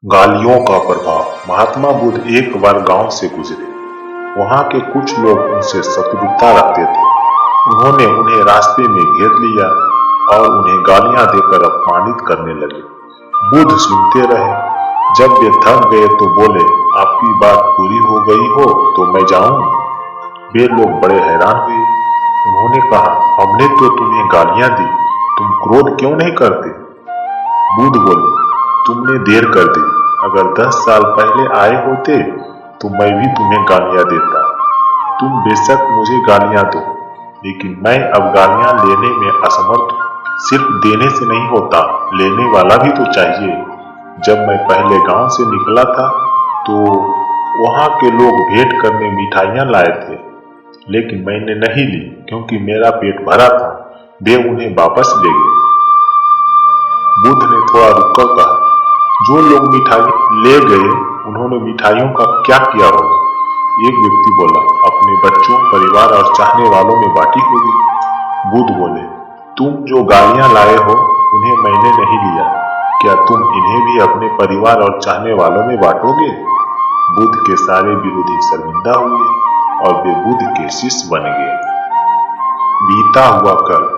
गालियों का प्रभाव। महात्मा बुद्ध एक बार गांव से गुजरे। वहां के कुछ लोग उनसे शत्रुता रखते थे। उन्होंने उन्हें रास्ते में घेर लिया और उन्हें गालियां देकर अपमानित करने लगे। बुद्ध सुनते रहे। जब वे थक गए तो बोले, आपकी बात पूरी हो गई हो तो मैं जाऊं? वे लोग बड़े हैरान हुए। उन्होंने कहा, हमने तो तुम्हें गालियां दी, तुम क्रोध क्यों नहीं करते? बुद्ध बोले, तुमने देर कर दी। अगर 10 साल पहले आए होते तो मैं भी तुम्हें गालियां देता। तुम बेशक मुझे गालियां दो, लेकिन मैं अब गालियां लेने में असमर्थ हूं। सिर्फ देने से नहीं होता, लेने वाला भी तो चाहिए। जब मैं पहले गांव से निकला था तो वहां के लोग भेंट करने मिठाइयां लाए थे, लेकिन मैंने नहीं ली क्योंकि मेरा पेट भरा था। वे उन्हें वापस ले गए। बुद्ध ने थोड़ा रुककर कहा, जो लोग मिठाई ले गए उन्होंने मिठाइयों का क्या किया होगा? एक व्यक्ति बोला, अपने बच्चों, परिवार और चाहने वालों में बांटी होगी। बुद्ध बोले, तुम जो गालियां लाए हो उन्हें मैंने नहीं लिया। क्या तुम इन्हें भी अपने परिवार और चाहने वालों में बांटोगे? बुद्ध के सारे विरोधी शर्मिंदा हुए और वे बुद्ध के शिष्य बन गए। बीता हुआ कल।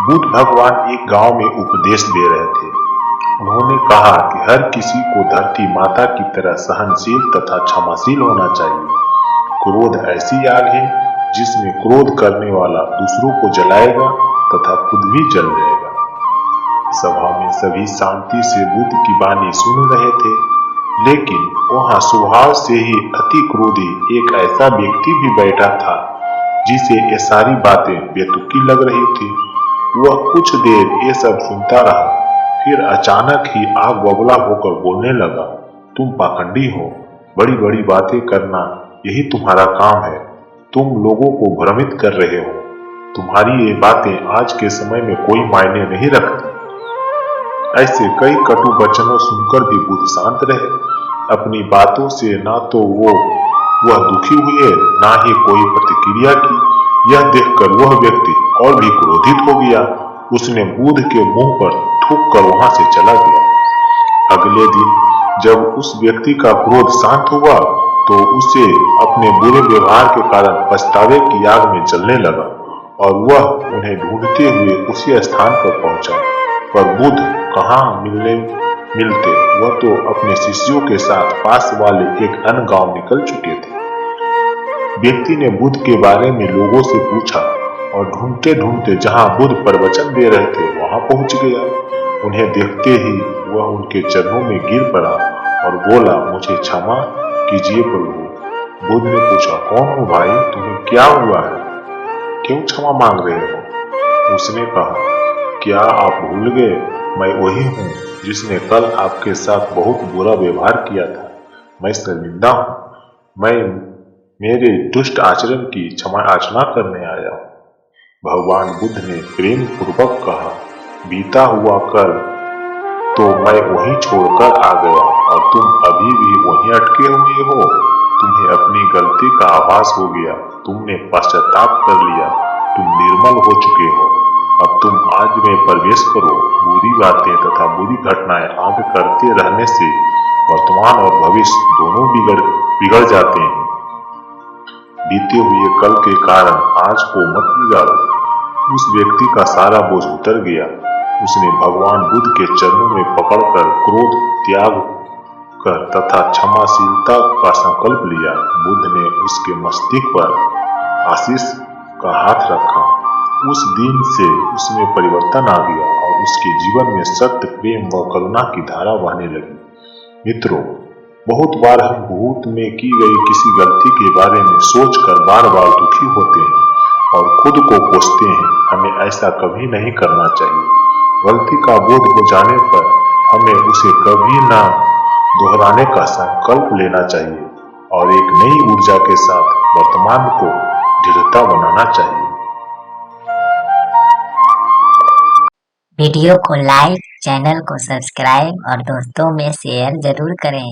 बुद्ध भगवान एक गांव में उपदेश दे रहे थे। उन्होंने कहा कि हर किसी को धरती माता की तरह सहनशील तथा क्षमाशील होना चाहिए। क्रोध ऐसी आग है जिसमें क्रोध करने वाला दूसरों को जलाएगा तथा खुद भी जल जाएगा। सभा में सभी शांति से बुद्ध की वाणी सुन रहे थे, लेकिन वहां स्वभाव से ही अति क्रोधी एक ऐसा व्यक्ति भी बैठा था जिसे ये सारी बातें बेतुकी लग रही थी। वह कुछ देर ये सब सुनता रहा, फिर अचानक ही आग बबूला होकर बोलने लगा, तुम पाखंडी हो, बड़ी बड़ी बातें करना यही तुम्हारा काम है। तुम लोगों को भ्रमित कर रहे हो। तुम्हारी ये बातें आज के समय में कोई मायने नहीं रखती। ऐसे कई कटु वचनों सुनकर भी बुद्ध शांत रहे। अपनी बातों से ना तो वह दुखी हुए, ना ही कोई प्रतिक्रिया की। यह देखकर वह व्यक्ति और भी क्रोधित हो गया। उसने बुद्ध के मुंह पर थूक कर वहां से चला गया। अगले दिन जब उस व्यक्ति का क्रोध शांत हुआ तो उसे अपने बुरे व्यवहार के कारण पछतावे की आग में जलने लगा और वह उन्हें ढूंढते हुए उसी स्थान पर पहुंचा। पर बुद्ध कहाँ मिलते, वह तो अपने शिष्यों के साथ पास वाले एक अन्य गांव निकल चुके थे। व्यक्ति ने बुद्ध के बारे में लोगों से पूछा और ढूंढते ढूंढते जहां बुद्ध प्रवचन दे रहे थे वहां पहुंच गया। उन्हें देखते ही वह उनके चरणों में गिर पड़ा और बोला, मुझे क्षमा कीजिए प्रभु। बुद्ध ने पूछा, कौन हो भाई, तुम्हें क्या हुआ है, क्यों क्षमा मांग रहे हो? उसने कहा, क्या आप भूल गए, मैं वही हूँ जिसने कल आपके साथ बहुत बुरा व्यवहार किया था। मैं शर्मिंदा हूँ। मैं मेरे दुष्ट आचरण की क्षमा याचना करने आया हूँ। भगवान बुद्ध ने प्रेम पूर्वक कहा, बीता हुआ कल तो मैं वहीं छोड़कर आ गया और तुम अभी भी वहीं अटके हुए हो। तुम्हें अपनी गलती का आभास हो गया, तुमने पश्चाताप कर लिया, तुम निर्मल हो चुके हो। अब तुम आज में प्रवेश करो। बुरी बातें तथा बुरी घटनाएं आगे करते रहने से वर्तमान और भविष्य दोनों बिगड़ जाते हैं। बीते हुए कल के कारण आज को मत बिगाड़ो। उस व्यक्ति का सारा बोझ उतर गया। उसने भगवान बुद्ध के चरणों में पकड़कर क्रोध त्याग कर तथा क्षमाशीलता का संकल्प लिया। बुद्ध ने उसके मस्तिष्क पर आशीष का हाथ रखा। उस दिन से उसमें परिवर्तन आ गया और उसके जीवन में सत्य, प्रेम व करुणा की धारा बहने लगी। मित्रों, बहुत बार हम भूत में की गई किसी गलती के बारे में सोचकर बार बार दुखी होते हैं और खुद को कोसते हैं। हमें ऐसा कभी नहीं करना चाहिए। गलती का बोध हो जाने पर हमें उसे कभी न दोहराने का संकल्प लेना चाहिए और एक नई ऊर्जा के साथ वर्तमान को दृढ़ता बनाना चाहिए। वीडियो को लाइक, चैनल को सब्सक्राइब और दोस्तों में शेयर जरूर करें।